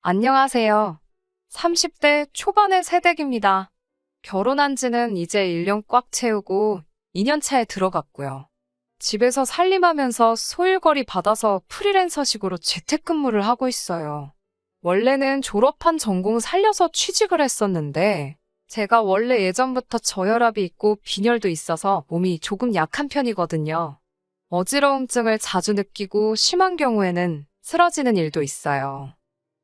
안녕하세요. 30대 초반의 새댁입니다. 결혼한 지는 이제 1년 꽉 채우고 2년 차에 들어갔고요. 집에서 살림하면서 소일거리 받아서 프리랜서식으로 재택근무를 하고 있어요. 원래는 졸업한 전공 살려서 취직을 했었는데 제가 원래 예전부터 저혈압이 있고 빈혈도 있어서 몸이 조금 약한 편이거든요. 어지러움증을 자주 느끼고 심한 경우에는 쓰러지는 일도 있어요.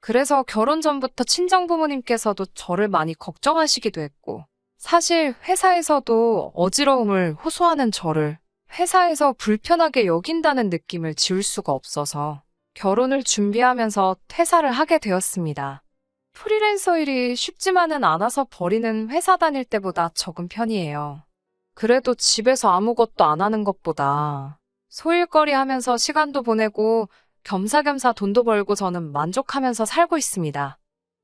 그래서 결혼 전부터 친정 부모님께서도 저를 많이 걱정하시기도 했고, 사실 회사에서도 어지러움을 호소하는 저를 회사에서 불편하게 여긴다는 느낌을 지울 수가 없어서 결혼을 준비하면서 퇴사를 하게 되었습니다. 프리랜서 일이 쉽지만은 않아서 버리는 회사 다닐 때보다 적은 편이에요. 그래도 집에서 아무것도 안 하는 것보다 소일거리 하면서 시간도 보내고 겸사겸사 돈도 벌고 저는 만족하면서 살고 있습니다.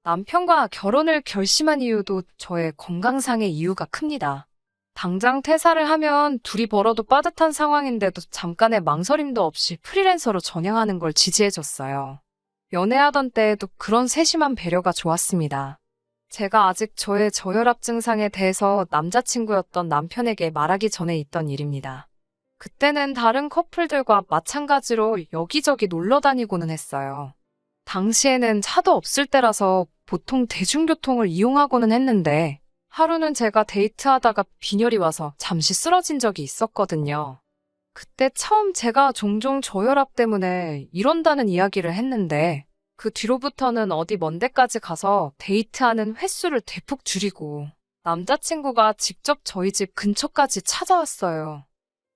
남편과 결혼을 결심한 이유도 저의 건강상의 이유가 큽니다. 당장 퇴사를 하면 둘이 벌어도 빠듯한 상황인데도 잠깐의 망설임도 없이 프리랜서로 전향하는 걸 지지해줬어요. 연애하던 때에도 그런 세심한 배려가 좋았습니다. 제가 아직 저의 저혈압 증상에 대해서 남자친구였던 남편에게 말하기 전에 있던 일입니다. 그때는 다른 커플들과 마찬가지로 여기저기 놀러 다니고는 했어요. 당시에는 차도 없을 때라서 보통 대중교통을 이용하고는 했는데 하루는 제가 데이트하다가 빈혈이 와서 잠시 쓰러진 적이 있었거든요. 그때 처음 제가 종종 저혈압 때문에 이런다는 이야기를 했는데 그 뒤로부터는 어디 먼 데까지 가서 데이트하는 횟수를 대폭 줄이고 남자친구가 직접 저희 집 근처까지 찾아왔어요.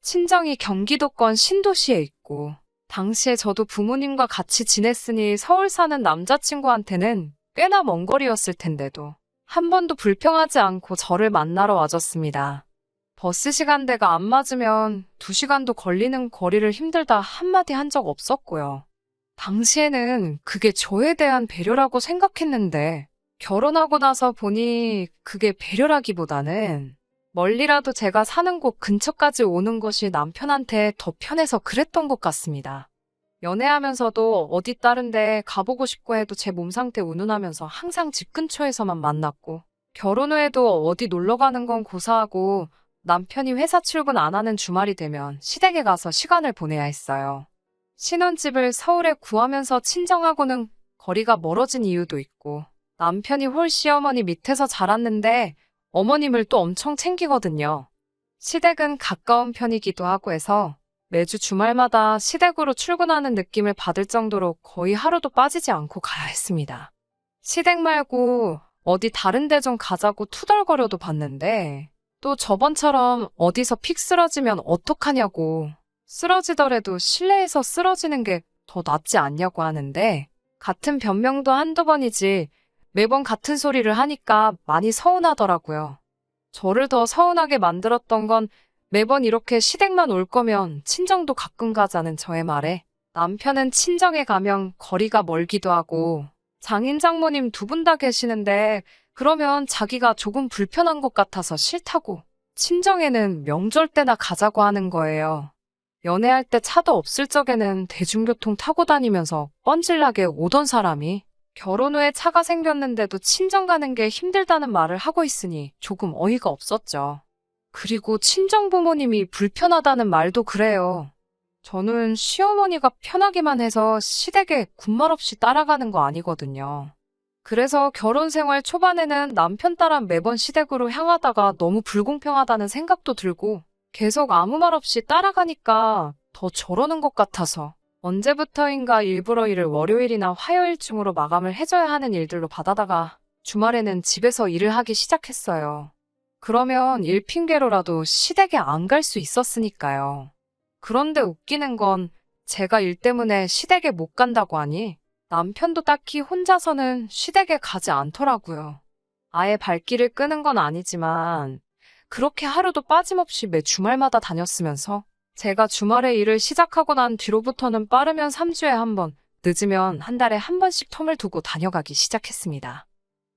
친정이 경기도권 신도시에 있고 당시에 저도 부모님과 같이 지냈으니 서울 사는 남자친구한테는 꽤나 먼 거리였을 텐데도 한 번도 불평하지 않고 저를 만나러 와줬습니다. 버스 시간대가 안 맞으면 2시간도 걸리는 거리를 힘들다 한마디 한 적 없었고요. 당시에는 그게 저에 대한 배려라고 생각했는데 결혼하고 나서 보니 그게 배려라기보다는 멀리라도 제가 사는 곳 근처까지 오는 것이 남편한테 더 편해서 그랬던 것 같습니다. 연애하면서도 어디 다른 데 가보고 싶고 해도 제 몸 상태 운운하면서 항상 집 근처에서만 만났고 결혼 후에도 어디 놀러 가는 건 고사하고 남편이 회사 출근 안 하는 주말이 되면 시댁에 가서 시간을 보내야 했어요. 신혼집을 서울에 구하면서 친정하고는 거리가 멀어진 이유도 있고 남편이 홀 시어머니 밑에서 자랐는데 어머님을 또 엄청 챙기거든요. 시댁은 가까운 편이기도 하고 해서 매주 주말마다 시댁으로 출근하는 느낌을 받을 정도로 거의 하루도 빠지지 않고 가야 했습니다. 시댁 말고 어디 다른 데 좀 가자고 투덜거려도 봤는데 또 저번처럼 어디서 픽 쓰러지면 어떡하냐고 쓰러지더라도 실내에서 쓰러지는 게 더 낫지 않냐고 하는데 같은 변명도 한두 번이지 매번 같은 소리를 하니까 많이 서운하더라고요. 저를 더 서운하게 만들었던 건 매번 이렇게 시댁만 올 거면 친정도 가끔 가자는 저의 말에 남편은 친정에 가면 거리가 멀기도 하고 장인 장모님 2분 다 계시는데 그러면 자기가 조금 불편한 것 같아서 싫다고 친정에는 명절 때나 가자고 하는 거예요. 연애할 때 차도 없을 적에는 대중교통 타고 다니면서 뻔질나게 오던 사람이 결혼 후에 차가 생겼는데도 친정 가는 게 힘들다는 말을 하고 있으니 조금 어이가 없었죠. 그리고 친정 부모님이 불편하다는 말도 그래요. 저는 시어머니가 편하기만 해서 시댁에 군말 없이 따라가는 거 아니거든요. 그래서 결혼 생활 초반에는 남편 따라 매번 시댁으로 향하다가 너무 불공평하다는 생각도 들고 계속 아무 말 없이 따라가니까 더 저러는 것 같아서 언제부터인가 일부러 일을 월요일이나 화요일쯤으로 마감을 해줘야 하는 일들로 받아다가 주말에는 집에서 일을 하기 시작했어요. 그러면 일 핑계로라도 시댁에 안 갈 수 있었으니까요. 그런데 웃기는 건 제가 일 때문에 시댁에 못 간다고 하니 남편도 딱히 혼자서는 시댁에 가지 않더라고요. 아예 발길을 끄는 건 아니지만 그렇게 하루도 빠짐없이 매 주말마다 다녔으면서 제가 주말에 일을 시작하고 난 뒤로부터는 빠르면 3주에 한 번, 늦으면 한 달에 한 번씩 텀을 두고 다녀가기 시작했습니다.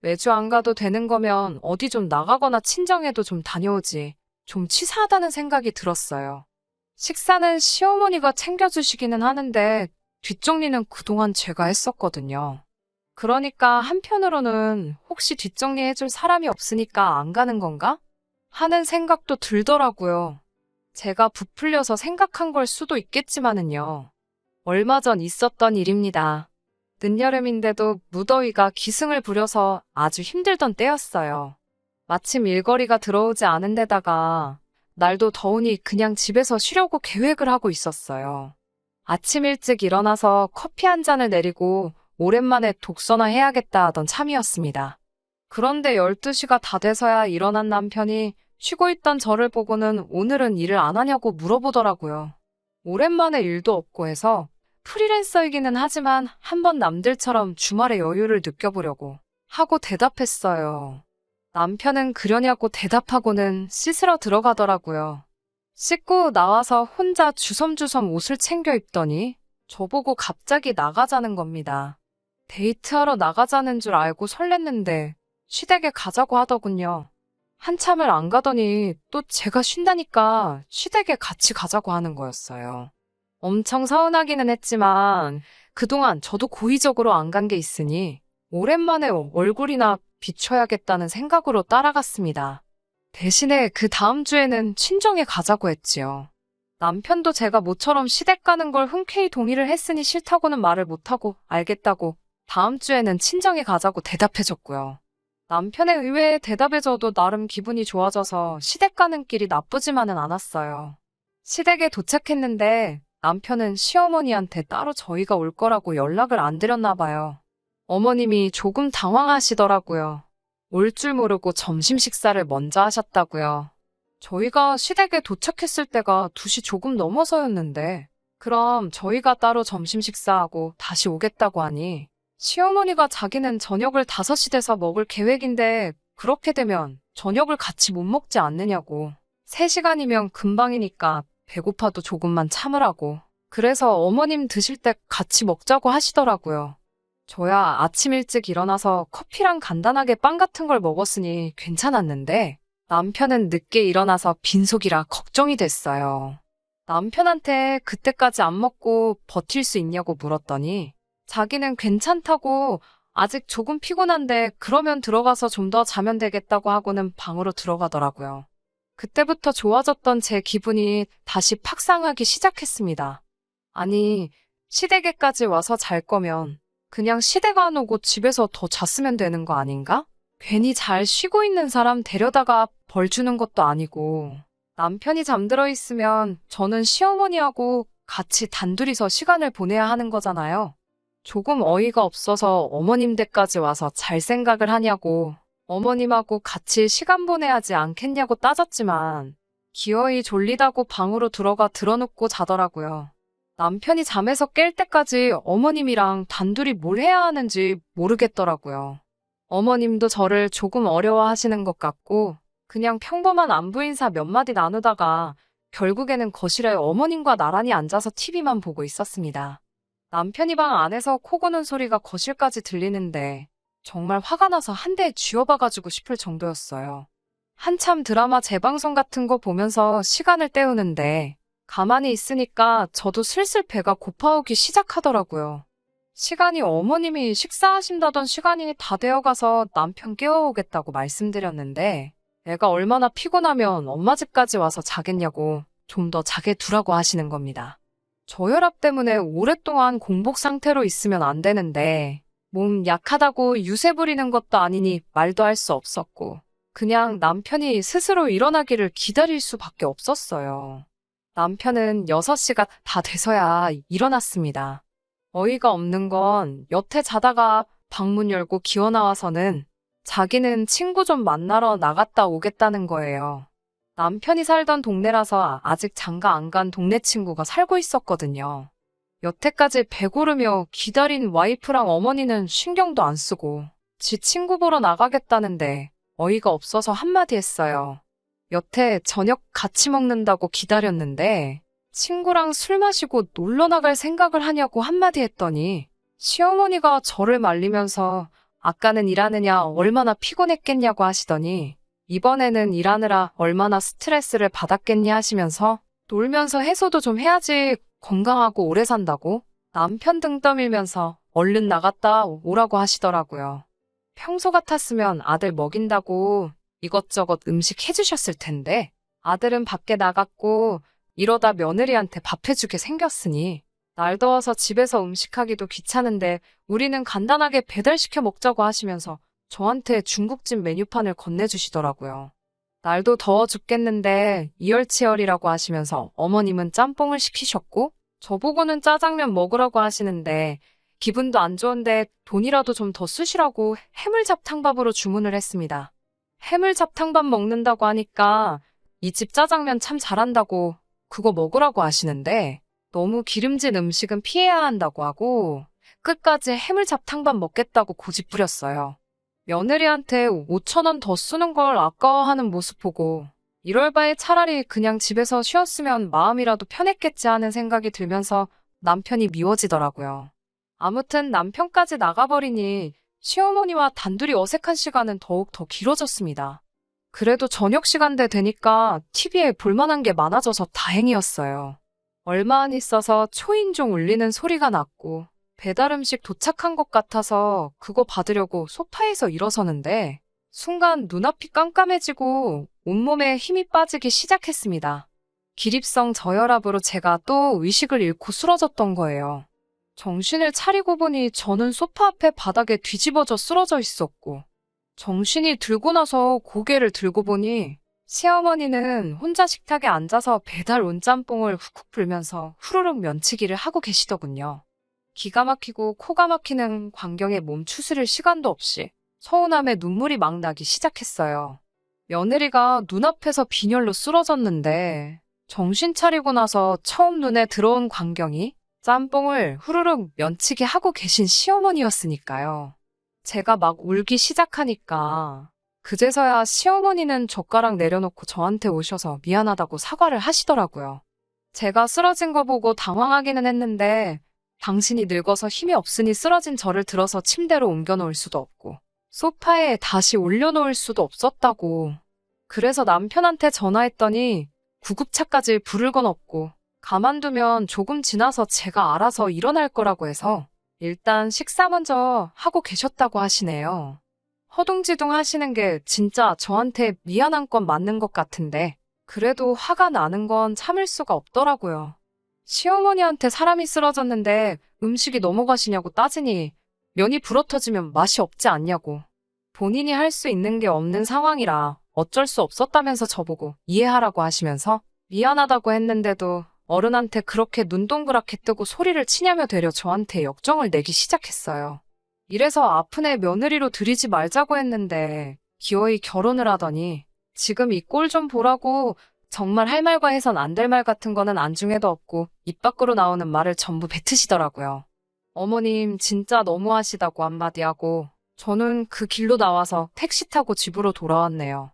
매주 안 가도 되는 거면 어디 좀 나가거나 친정에도 좀 다녀오지. 좀 치사하다는 생각이 들었어요. 식사는 시어머니가 챙겨주시기는 하는데 뒷정리는 그동안 제가 했었거든요. 그러니까 한편으로는 혹시 뒷정리해줄 사람이 없으니까 안 가는 건가? 하는 생각도 들더라고요. 제가 부풀려서 생각한 걸 수도 있겠지만은요. 얼마 전 있었던 일입니다. 늦여름인데도 무더위가 기승을 부려서 아주 힘들던 때였어요. 마침 일거리가 들어오지 않은 데다가 날도 더우니 그냥 집에서 쉬려고 계획을 하고 있었어요. 아침 일찍 일어나서 커피 한 잔을 내리고 오랜만에 독서나 해야겠다 하던 참이었습니다. 그런데 12시가 다 돼서야 일어난 남편이 쉬고 있던 저를 보고는 오늘은 일을 안 하냐고 물어보더라고요. 오랜만에 일도 없고 해서 프리랜서이기는 하지만 한번 남들처럼 주말의 여유를 느껴보려고 하고 대답했어요. 남편은 그러냐고 대답하고는 씻으러 들어가더라고요. 씻고 나와서 혼자 주섬주섬 옷을 챙겨 입더니 저보고 갑자기 나가자는 겁니다. 데이트하러 나가자는 줄 알고 설렜는데 시댁에 가자고 하더군요. 한참을 안 가더니 또 제가 쉰다니까 시댁에 같이 가자고 하는 거였어요. 엄청 서운하기는 했지만 그동안 저도 고의적으로 안 간 게 있으니 오랜만에 얼굴이나 비춰야겠다는 생각으로 따라갔습니다. 대신에 그 다음 주에는 친정에 가자고 했지요. 남편도 제가 모처럼 시댁 가는 걸 흔쾌히 동의를 했으니 싫다고는 말을 못하고 알겠다고 다음 주에는 친정에 가자고 대답해줬고요. 남편의 의외의 대답에 저도 나름 기분이 좋아져서 시댁 가는 길이 나쁘지만은 않았어요. 시댁에 도착했는데 남편은 시어머니한테 따로 저희가 올 거라고 연락을 안 드렸나 봐요. 어머님이 조금 당황하시더라고요. 올 줄 모르고 점심 식사를 먼저 하셨다고요. 저희가 시댁에 도착했을 때가 2시 조금 넘어서였는데 그럼 저희가 따로 점심 식사하고 다시 오겠다고 하니 시어머니가 자기는 저녁을 5시 돼서 먹을 계획인데 그렇게 되면 저녁을 같이 못 먹지 않느냐고. 3시간이면 금방이니까 배고파도 조금만 참으라고. 그래서 어머님 드실 때 같이 먹자고 하시더라고요. 저야 아침 일찍 일어나서 커피랑 간단하게 빵 같은 걸 먹었으니 괜찮았는데 남편은 늦게 일어나서 빈속이라 걱정이 됐어요. 남편한테 그때까지 안 먹고 버틸 수 있냐고 물었더니 자기는 괜찮다고 아직 조금 피곤한데 그러면 들어가서 좀 더 자면 되겠다고 하고는 방으로 들어가더라고요. 그때부터 좋아졌던 제 기분이 다시 팍 상하기 시작했습니다. 아니, 시댁에까지 와서 잘 거면 그냥 시댁 안 오고 집에서 더 잤으면 되는 거 아닌가? 괜히 잘 쉬고 있는 사람 데려다가 벌 주는 것도 아니고 남편이 잠들어 있으면 저는 시어머니하고 같이 단둘이서 시간을 보내야 하는 거잖아요. 조금 어이가 없어서 어머님 댁까지 와서 잘 생각을 하냐고 어머님하고 같이 시간 보내야지 않겠냐고 따졌지만 기어이 졸리다고 방으로 들어가 드러눕고 자더라고요. 남편이 잠에서 깰 때까지 어머님이랑 단둘이 뭘 해야 하는지 모르겠더라고요. 어머님도 저를 조금 어려워하시는 것 같고 그냥 평범한 안부 인사 몇 마디 나누다가 결국에는 거실에 어머님과 나란히 앉아서 TV만 보고 있었습니다. 남편이 방 안에서 코 고는 소리가 거실까지 들리는데 정말 화가 나서 한 대 쥐어박아주고 싶을 정도였어요. 한참 드라마 재방송 같은 거 보면서 시간을 때우는데 가만히 있으니까 저도 슬슬 배가 고파오기 시작하더라고요. 시간이 어머님이 식사하신다던 시간이 다 되어가서 남편 깨워오겠다고 말씀드렸는데 애가 얼마나 피곤하면 엄마 집까지 와서 자겠냐고 좀 더 자게 두라고 하시는 겁니다. 저혈압 때문에 오랫동안 공복 상태로 있으면 안 되는데 몸 약하다고 유세 부리는 것도 아니니 말도 할 수 없었고 그냥 남편이 스스로 일어나기를 기다릴 수밖에 없었어요. 남편은 6시가 다 돼서야 일어났습니다. 어이가 없는 건 여태 자다가 방문 열고 기어 나와서는 자기는 친구 좀 만나러 나갔다 오겠다는 거예요. 남편이 살던 동네라서 아직 장가 안 간 동네 친구가 살고 있었거든요. 여태까지 배고르며 기다린 와이프랑 어머니는 신경도 안 쓰고 지 친구 보러 나가겠다는데 어이가 없어서 한마디 했어요. 여태 저녁 같이 먹는다고 기다렸는데 친구랑 술 마시고 놀러 나갈 생각을 하냐고 한마디 했더니 시어머니가 저를 말리면서 아까는 일하느냐 얼마나 피곤했겠냐고 하시더니 이번에는 일하느라 얼마나 스트레스를 받았겠니 하시면서 놀면서 해소도 좀 해야지 건강하고 오래 산다고 남편 등 떠밀면서 얼른 나갔다 오라고 하시더라고요. 평소 같았으면 아들 먹인다고 이것저것 음식 해주셨을 텐데 아들은 밖에 나갔고 이러다 며느리한테 밥 해주게 생겼으니 날 더워서 집에서 음식하기도 귀찮은데 우리는 간단하게 배달시켜 먹자고 하시면서 저한테 중국집 메뉴판을 건네주시더라고요. 날도 더워 죽겠는데 이열치열이라고 하시면서 어머님은 짬뽕을 시키셨고 저보고는 짜장면 먹으라고 하시는데 기분도 안 좋은데 돈이라도 좀 더 쓰시라고 해물잡탕밥으로 주문을 했습니다. 해물잡탕밥 먹는다고 하니까 이 집 짜장면 참 잘한다고 그거 먹으라고 하시는데 너무 기름진 음식은 피해야 한다고 하고 끝까지 해물잡탕밥 먹겠다고 고집 부렸어요. 며느리한테 5천 원 더 쓰는 걸 아까워하는 모습 보고 이럴 바에 차라리 그냥 집에서 쉬었으면 마음이라도 편했겠지 하는 생각이 들면서 남편이 미워지더라고요. 아무튼 남편까지 나가버리니 시어머니와 단둘이 어색한 시간은 더욱 더 길어졌습니다. 그래도 저녁 시간대 되니까 TV에 볼만한 게 많아져서 다행이었어요. 얼마 안 있어서 초인종 울리는 소리가 났고 배달 음식 도착한 것 같아서 그거 받으려고 소파에서 일어서는데 순간 눈앞이 깜깜해지고 온몸에 힘이 빠지기 시작했습니다. 기립성 저혈압으로 제가 또 의식을 잃고 쓰러졌던 거예요. 정신을 차리고 보니 저는 소파 앞에 바닥에 뒤집어져 쓰러져 있었고 정신이 들고 나서 고개를 들고 보니 시어머니는 혼자 식탁에 앉아서 배달 온 짬뽕을 훅훅 불면서 후루룩 면치기를 하고 계시더군요. 기가 막히고 코가 막히는 광경에 몸 추스릴 시간도 없이 서운함에 눈물이 막 나기 시작했어요. 며느리가 눈앞에서 빈혈로 쓰러졌는데 정신 차리고 나서 처음 눈에 들어온 광경이 짬뽕을 후루룩 면치기 하고 계신 시어머니였으니까요. 제가 막 울기 시작하니까 그제서야 시어머니는 젓가락 내려놓고 저한테 오셔서 미안하다고 사과를 하시더라고요. 제가 쓰러진 거 보고 당황하기는 했는데 당신이 늙어서 힘이 없으니 쓰러진 저를 들어서 침대로 옮겨놓을 수도 없고 소파에 다시 올려놓을 수도 없었다고. 그래서 남편한테 전화했더니 구급차까지 부를 건 없고 가만두면 조금 지나서 제가 알아서 일어날 거라고 해서 일단 식사 먼저 하고 계셨다고 하시네요. 허둥지둥 하시는 게 진짜 저한테 미안한 건 맞는 것 같은데 그래도 화가 나는 건 참을 수가 없더라고요. 시어머니한테 사람이 쓰러졌는데 음식이 넘어가시냐고 따지니 면이 불어터지면 맛이 없지 않냐고. 본인이 할 수 있는 게 없는 상황이라 어쩔 수 없었다면서 저보고 이해하라고 하시면서 미안하다고 했는데도 어른한테 그렇게 눈 동그랗게 뜨고 소리를 치냐며 되려 저한테 역정을 내기 시작했어요. 이래서 아픈 애 며느리로 들이지 말자고 했는데 기어이 결혼을 하더니 지금 이 꼴 좀 보라고 정말 할 말과 해선 안 될 말 같은 거는 안중에도 없고 입 밖으로 나오는 말을 전부 뱉으시더라고요. 어머님 진짜 너무하시다고 한마디 하고 저는 그 길로 나와서 택시 타고 집으로 돌아왔네요.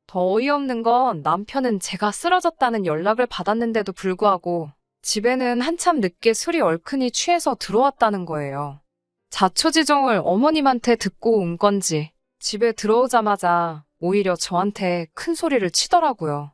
더 어이없는 건 남편은 제가 쓰러졌다는 연락을 받았는데도 불구하고 집에는 한참 늦게 술이 얼큰이 취해서 들어왔다는 거예요. 자초지종을 어머님한테 듣고 온 건지 집에 들어오자마자 오히려 저한테 큰 소리를 치더라고요.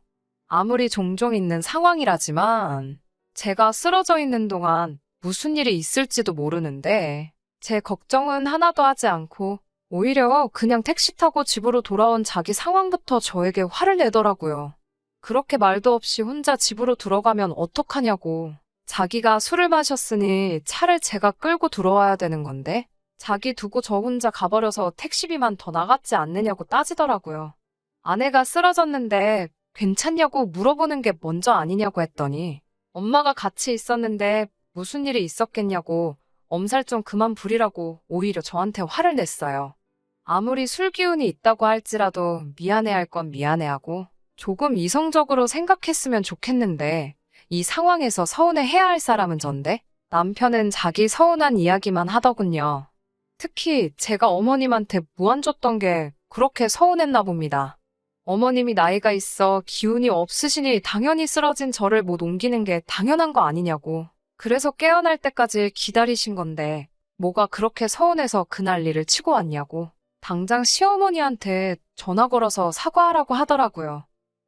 아무리 종종 있는 상황이라지만 제가 쓰러져 있는 동안 무슨 일이 있을지도 모르는데 제 걱정은 하나도 하지 않고 오히려 그냥 택시 타고 집으로 돌아온 자기 상황부터 저에게 화를 내더라고요. 그렇게 말도 없이 혼자 집으로 들어가면 어떡하냐고. 자기가 술을 마셨으니 차를 제가 끌고 들어와야 되는 건데 자기 두고 저 혼자 가버려서 택시비만 더 나갔지 않느냐고 따지더라고요. 아내가 쓰러졌는데 괜찮냐고 물어보는 게 먼저 아니냐고 했더니 엄마가 같이 있었는데 무슨 일이 있었겠냐고 엄살 좀 그만 부리라고 오히려 저한테 화를 냈어요. 아무리 술 기운이 있다고 할지라도 미안해할 건 미안해하고 조금 이성적으로 생각했으면 좋겠는데 이 상황에서 서운해해야 할 사람은 전데 남편은 자기 서운한 이야기만 하더군요. 특히 제가 어머님한테 무안 줬던 게 그렇게 서운했나 봅니다. 어머님이 나이가 있어 기운이 없으시니 당연히 쓰러진 저를 못 옮기는 게 당연한 거 아니냐고. 그래서 깨어날 때까지 기다리신 건데 뭐가 그렇게 서운해서 그 난리를 치고 왔냐고. 당장 시어머니한테 전화 걸어서 사과하라고 하더라고요.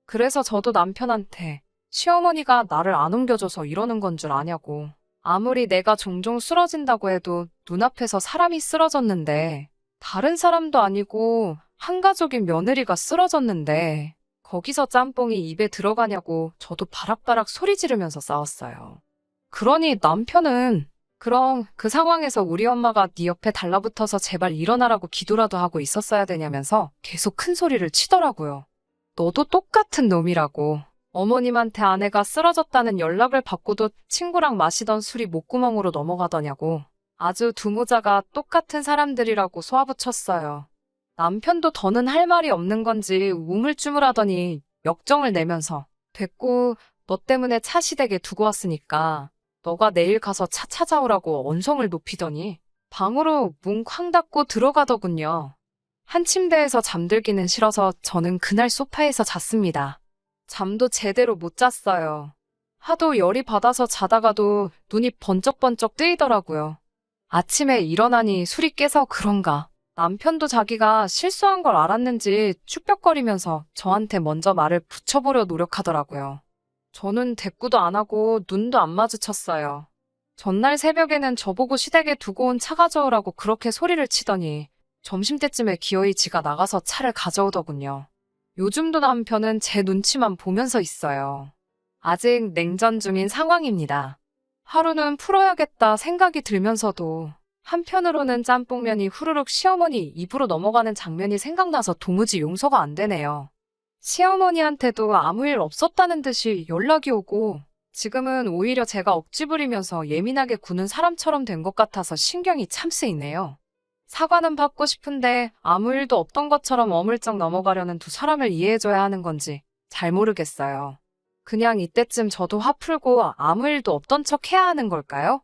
그래서 저도 남편한테 시어머니가 나를 안 옮겨줘서 이러는 건 줄 아냐고. 아무리 내가 종종 쓰러진다고 해도 눈앞에서 사람이 쓰러졌는데, 다른 사람도 아니고 한가족인 며느리가 쓰러졌는데, 거기서 짬뽕이 입에 들어가냐고 저도 바락바락 소리 지르면서 싸웠어요. 그러니 남편은 그럼 그 상황에서 우리 엄마가 네 옆에 달라붙어서 제발 일어나라고 기도라도 하고 있었어야 되냐면서 계속 큰 소리를 치더라고요. 너도 똑같은 놈이라고. 어머님한테 아내가 쓰러졌다는 연락을 받고도 친구랑 마시던 술이 목구멍으로 넘어가더냐고. 아주 두 모자가 똑같은 사람들이라고 쏘아붙였어요. 남편도 더는 할 말이 없는 건지 우물쭈물하더니 역정을 내면서 됐고 너 때문에 차 시댁에 두고 왔으니까 너가 내일 가서 차 찾아오라고 언성을 높이더니 방으로 문 쾅 닫고 들어가더군요. 한 침대에서 잠들기는 싫어서 저는 그날 소파에서 잤습니다. 잠도 제대로 못 잤어요. 하도 열이 받아서 자다가도 눈이 번쩍번쩍 뜨이더라고요. 아침에 일어나니 술이 깨서 그런가. 남편도 자기가 실수한 걸 알았는지 축벽거리면서 저한테 먼저 말을 붙여보려 노력하더라고요. 저는 대꾸도 안 하고 눈도 안 마주쳤어요. 전날 새벽에는 저보고 시댁에 두고 온 차 가져오라고 그렇게 소리를 치더니 점심때쯤에 기어이 지가 나가서 차를 가져오더군요. 요즘도 남편은 제 눈치만 보면서 있어요. 아직 냉전 중인 상황입니다. 하루는 풀어야겠다 생각이 들면서도 한편으로는 짬뽕면이 후루룩 시어머니 입으로 넘어가는 장면이 생각나서 도무지 용서가 안 되네요. 시어머니한테도 아무 일 없었다는 듯이 연락이 오고 지금은 오히려 제가 억지 부리면서 예민하게 구는 사람처럼 된 것 같아서 신경이 참 쓰이네요. 사과는 받고 싶은데 아무 일도 없던 것처럼 어물쩍 넘어가려는 두 사람을 이해해줘야 하는 건지 잘 모르겠어요. 그냥 이때쯤 저도 화 풀고 아무 일도 없던 척 해야 하는 걸까요?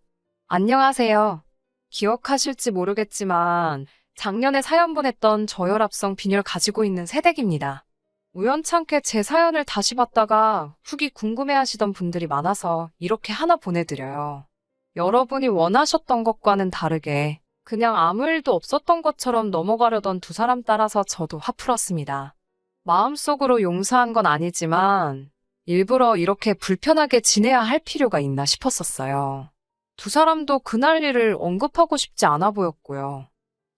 안녕하세요. 기억하실지 모르겠지만 작년에 사연 보냈던 저혈압성 빈혈 가지고 있는 새댁입니다. 우연찮게 제 사연을 다시 봤다가 후기 궁금해하시던 분들이 많아서 이렇게 하나 보내드려요. 여러분이 원하셨던 것과는 다르게 그냥 아무 일도 없었던 것처럼 넘어가려던 두 사람 따라서 저도 화 풀었습니다. 마음속으로 용서한 건 아니지만 일부러 이렇게 불편하게 지내야 할 필요가 있나 싶었었어요. 두 사람도 그날 일을 언급하고 싶지 않아 보였고요.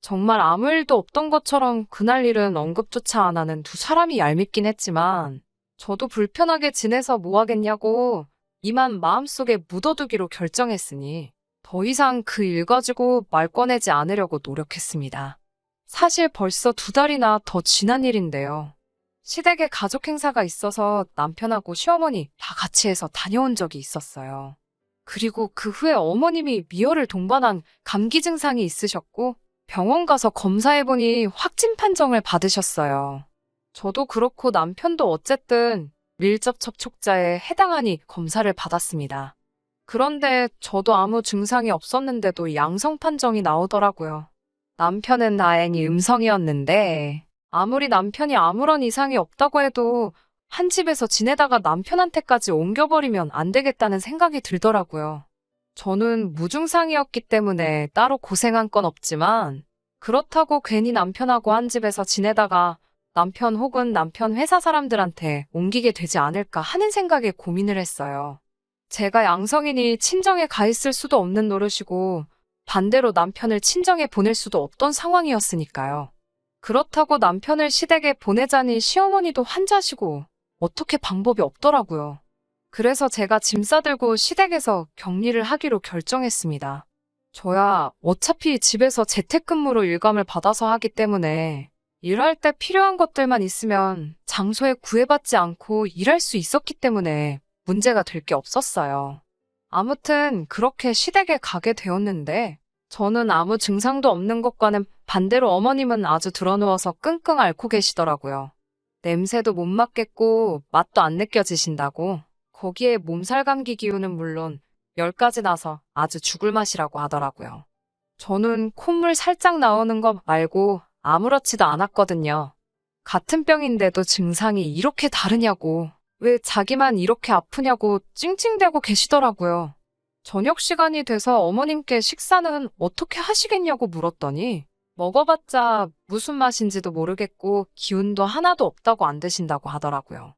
정말 아무 일도 없던 것처럼 그날 일은 언급조차 안 하는 두 사람이 얄밉긴 했지만 저도 불편하게 지내서 뭐 하겠냐고 이만 마음속에 묻어두기로 결정했으니 더 이상 그 일 가지고 말 꺼내지 않으려고 노력했습니다. 사실 벌써 2달이나 더 지난 일인데요. 시댁에 가족 행사가 있어서 남편하고 시어머니 다 같이 해서 다녀온 적이 있었어요. 그리고 그 후에 어머님이 미열을 동반한 감기 증상이 있으셨고 병원 가서 검사해보니 확진 판정을 받으셨어요. 저도 그렇고 남편도 어쨌든 밀접 접촉자에 해당하니 검사를 받았습니다. 그런데 저도 아무 증상이 없었는데도 양성 판정이 나오더라고요. 남편은 다행히 음성이었는데 아무리 남편이 아무런 이상이 없다고 해도 한 집에서 지내다가 남편한테까지 옮겨버리면 안 되겠다는 생각이 들더라고요. 저는 무증상이었기 때문에 따로 고생한 건 없지만 그렇다고 괜히 남편하고 한 집에서 지내다가 남편 혹은 남편 회사 사람들한테 옮기게 되지 않을까 하는 생각에 고민을 했어요. 제가 양성이니 친정에 가 있을 수도 없는 노릇이고 반대로 남편을 친정에 보낼 수도 없던 상황이었으니까요. 그렇다고 남편을 시댁에 보내자니 시어머니도 환자시고 어떻게 방법이 없더라고요. 그래서 제가 짐 싸들고 시댁에서 격리를 하기로 결정했습니다. 저야 어차피 집에서 재택근무로 일감을 받아서 하기 때문에 일할 때 필요한 것들만 있으면 장소에 구애받지 않고 일할 수 있었기 때문에 문제가 될 게 없었어요. 아무튼 그렇게 시댁에 가게 되었는데 저는 아무 증상도 없는 것과는 반대로 어머님은 아주 드러누워서 끙끙 앓고 계시더라고요. 냄새도 못 맡겠고 맛도 안 느껴지신다고. 거기에 몸살 감기 기운은 물론 열까지 나서 아주 죽을 맛이라고 하더라고요. 저는 콧물 살짝 나오는 거 말고 아무렇지도 않았거든요. 같은 병인데도 증상이 이렇게 다르냐고, 왜 자기만 이렇게 아프냐고 찡찡대고 계시더라고요. 저녁 시간이 돼서 어머님께 식사는 어떻게 하시겠냐고 물었더니 먹어봤자 무슨 맛인지도 모르겠고 기운도 하나도 없다고 안 드신다고 하더라고요.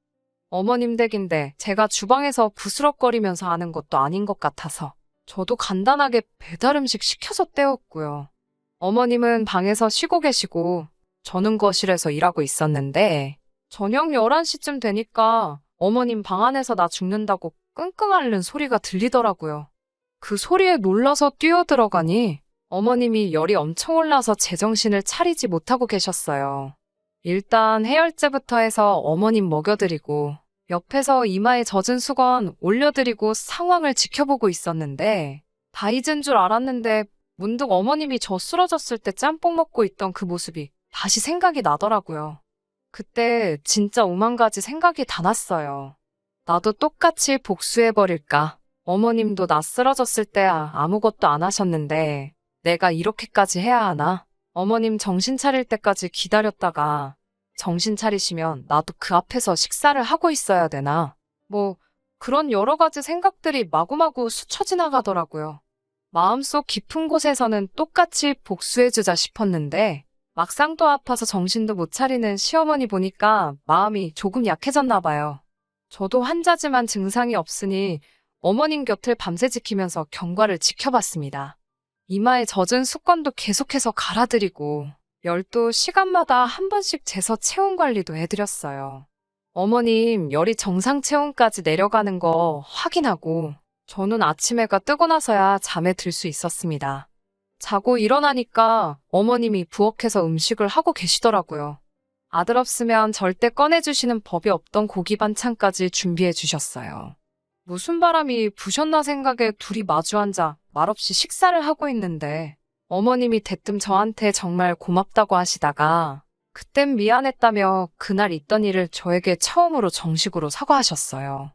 어머님 댁인데 제가 주방에서 부스럭거리면서 하는 것도 아닌 것 같아서 저도 간단하게 배달 음식 시켜서 때웠고요. 어머님은 방에서 쉬고 계시고 저는 거실에서 일하고 있었는데 저녁 11시쯤 되니까 어머님 방 안에서 나 죽는다고 끙끙 앓는 소리가 들리더라고요. 그 소리에 놀라서 뛰어들어가니 어머님이 열이 엄청 올라서 제정신을 차리지 못하고 계셨어요. 일단 해열제부터 해서 어머님 먹여드리고 옆에서 이마에 젖은 수건 올려드리고 상황을 지켜보고 있었는데 다 잊은 줄 알았는데 문득 어머님이 저 쓰러졌을 때 짬뽕 먹고 있던 그 모습이 다시 생각이 나더라고요. 그때 진짜 오만 가지 생각이 다 났어요. 나도 똑같이 복수해버릴까? 어머님도 나 쓰러졌을 때 아무것도 안 하셨는데 내가 이렇게까지 해야 하나? 어머님 정신 차릴 때까지 기다렸다가 정신 차리시면 나도 그 앞에서 식사를 하고 있어야 되나? 뭐 그런 여러 가지 생각들이 마구마구 스쳐 지나가더라고요. 마음속 깊은 곳에서는 똑같이 복수해주자 싶었는데 막상 또 아파서 정신도 못 차리는 시어머니 보니까 마음이 조금 약해졌나 봐요. 저도 환자지만 증상이 없으니 어머님 곁을 밤새 지키면서 경과를 지켜봤습니다. 이마에 젖은 수건도 계속해서 갈아드리고 열도 시간마다 한 번씩 재서 체온 관리도 해드렸어요. 어머님 열이 정상 체온까지 내려가는 거 확인하고 저는 아침 해가 뜨고 나서야 잠에 들 수 있었습니다. 자고 일어나니까 어머님이 부엌에서 음식을 하고 계시더라고요. 아들 없으면 절대 꺼내주시는 법이 없던 고기 반찬까지 준비해 주셨어요. 무슨 바람이 부셨나 생각에 둘이 마주 앉아 말없이 식사를 하고 있는데 어머님이 대뜸 저한테 정말 고맙다고 하시다가 그땐 미안했다며 그날 있던 일을 저에게 처음으로 정식으로 사과하셨어요.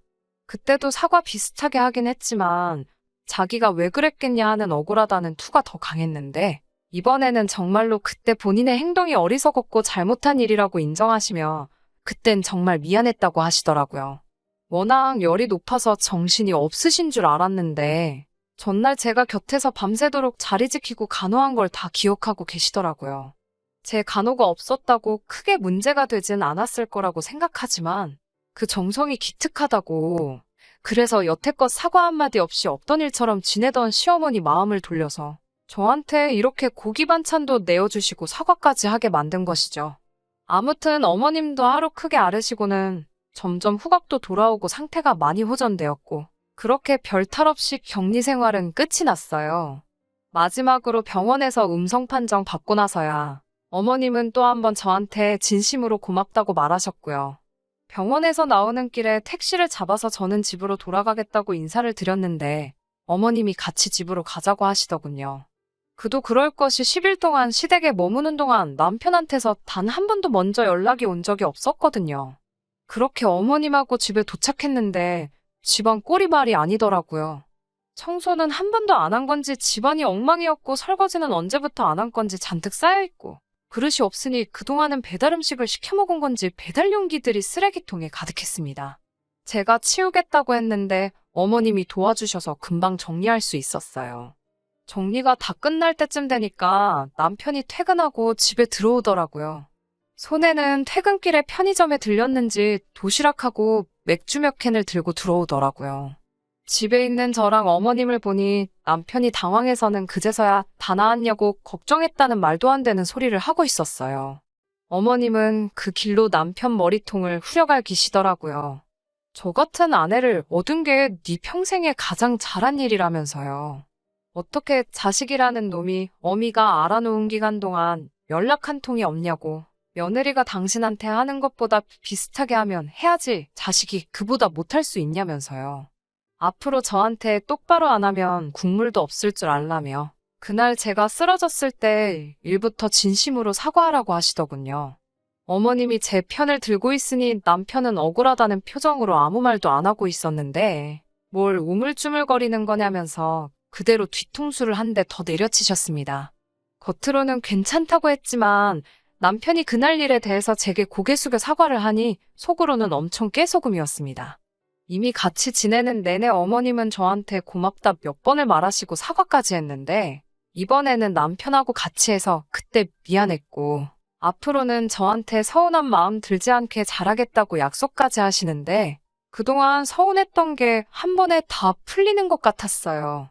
그때도 사과 비슷하게 하긴 했지만 자기가 왜 그랬겠냐 하는 억울하다는 투가 더 강했는데 이번에는 정말로 그때 본인의 행동이 어리석었고 잘못한 일이라고 인정하시며 그땐 정말 미안했다고 하시더라고요. 워낙 열이 높아서 정신이 없으신 줄 알았는데 전날 제가 곁에서 밤새도록 자리 지키고 간호한 걸 다 기억하고 계시더라고요. 제 간호가 없었다고 크게 문제가 되진 않았을 거라고 생각하지만 그 정성이 기특하다고 그래서 여태껏 사과 한마디 없이 없던 일처럼 지내던 시어머니 마음을 돌려서 저한테 이렇게 고기 반찬도 내어주시고 사과까지 하게 만든 것이죠. 아무튼 어머님도 하루 크게 앓으시고는 점점 후각도 돌아오고 상태가 많이 호전되었고 그렇게 별탈 없이 격리 생활은 끝이 났어요. 마지막으로 병원에서 음성 판정 받고 나서야 어머님은 또 한번 저한테 진심으로 고맙다고 말하셨고요. 병원에서 나오는 길에 택시를 잡아서 저는 집으로 돌아가겠다고 인사를 드렸는데 어머님이 같이 집으로 가자고 하시더군요. 그도 그럴 것이 10일 동안 시댁에 머무는 동안 남편한테서 단 한 번도 먼저 연락이 온 적이 없었거든요. 그렇게 어머님하고 집에 도착했는데 집안 꼴이말이 아니더라고요. 청소는 한 번도 안 한 건지 집안이 엉망이었고 설거지는 언제부터 안 한 건지 잔뜩 쌓여있고 그릇이 없으니 그동안은 배달 음식을 시켜 먹은 건지 배달 용기들이 쓰레기통에 가득했습니다. 제가 치우겠다고 했는데 어머님이 도와주셔서 금방 정리할 수 있었어요. 정리가 다 끝날 때쯤 되니까 남편이 퇴근하고 집에 들어오더라고요. 손에는 퇴근길에 편의점에 들렸는지 도시락하고 맥주 몇 캔을 들고 들어오더라고요. 집에 있는 저랑 어머님을 보니 남편이 당황해서는 그제서야 다 나았냐고 걱정했다는 말도 안 되는 소리를 하고 있었어요. 어머님은 그 길로 남편 머리통을 후려갈기시더라고요. 저 같은 아내를 얻은 게 네 평생에 가장 잘한 일이라면서요. 어떻게 자식이라는 놈이 어미가 알아놓은 기간 동안 연락 한 통이 없냐고. 며느리가 당신한테 하는 것보다 비슷하게 하면 해야지 자식이 그보다 못할 수 있냐면서요. 앞으로 저한테 똑바로 안 하면 국물도 없을 줄 알라며 그날 제가 쓰러졌을 때 일부터 진심으로 사과하라고 하시더군요. 어머님이 제 편을 들고 있으니 남편은 억울하다는 표정으로 아무 말도 안 하고 있었는데 뭘 우물쭈물거리는 거냐면서 그대로 뒤통수를 한 대 더 내려치셨습니다. 겉으로는 괜찮다고 했지만 남편이 그날 일에 대해서 제게 고개 숙여 사과를 하니 속으로는 엄청 깨소금이었습니다. 이미 같이 지내는 내내 어머님은 저한테 고맙다 몇 번을 말하시고 사과까지 했는데 이번에는 남편하고 같이 해서 그때 미안했고 앞으로는 저한테 서운한 마음 들지 않게 잘하겠다고 약속까지 하시는데 그동안 서운했던 게 한 번에 다 풀리는 것 같았어요.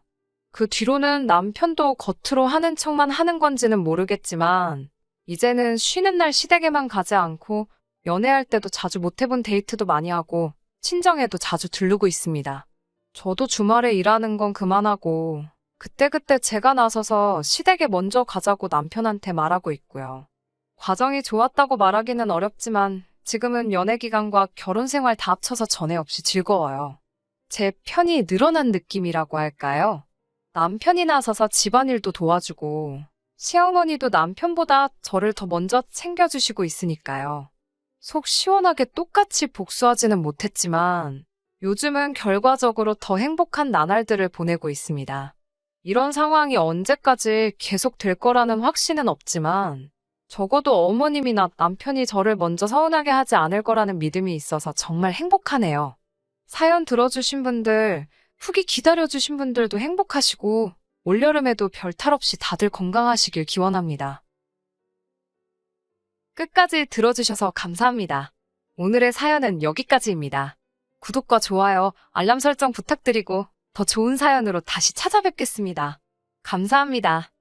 그 뒤로는 남편도 겉으로 하는 척만 하는 건지는 모르겠지만, 이제는 쉬는 날 시댁에만 가지 않고, 연애할 때도 자주 못 해본 데이트도 많이 하고, 친정에도 자주 들르고 있습니다. 저도 주말에 일하는 건 그만하고, 그때그때 제가 나서서 시댁에 먼저 가자고 남편한테 말하고 있고요. 과정이 좋았다고 말하기는 어렵지만, 지금은 연애 기간과 결혼 생활 다 합쳐서 전에 없이 즐거워요. 제 편이 늘어난 느낌이라고 할까요? 남편이 나서서 집안일도 도와주고, 시어머니도 남편보다 저를 더 먼저 챙겨주시고 있으니까요. 속 시원하게 똑같이 복수하지는 못했지만, 요즘은 결과적으로 더 행복한 나날들을 보내고 있습니다. 이런 상황이 언제까지 계속 될 거라는 확신은 없지만, 적어도 어머님이나 남편이 저를 먼저 서운하게 하지 않을 거라는 믿음이 있어서 정말 행복하네요. 사연 들어주신 분들, 후기 기다려주신 분들도 행복하시고, 올여름에도 별탈 없이 다들 건강하시길 기원합니다. 끝까지 들어주셔서 감사합니다. 오늘의 사연은 여기까지입니다. 구독과 좋아요, 알람 설정 부탁드리고 더 좋은 사연으로 다시 찾아뵙겠습니다. 감사합니다.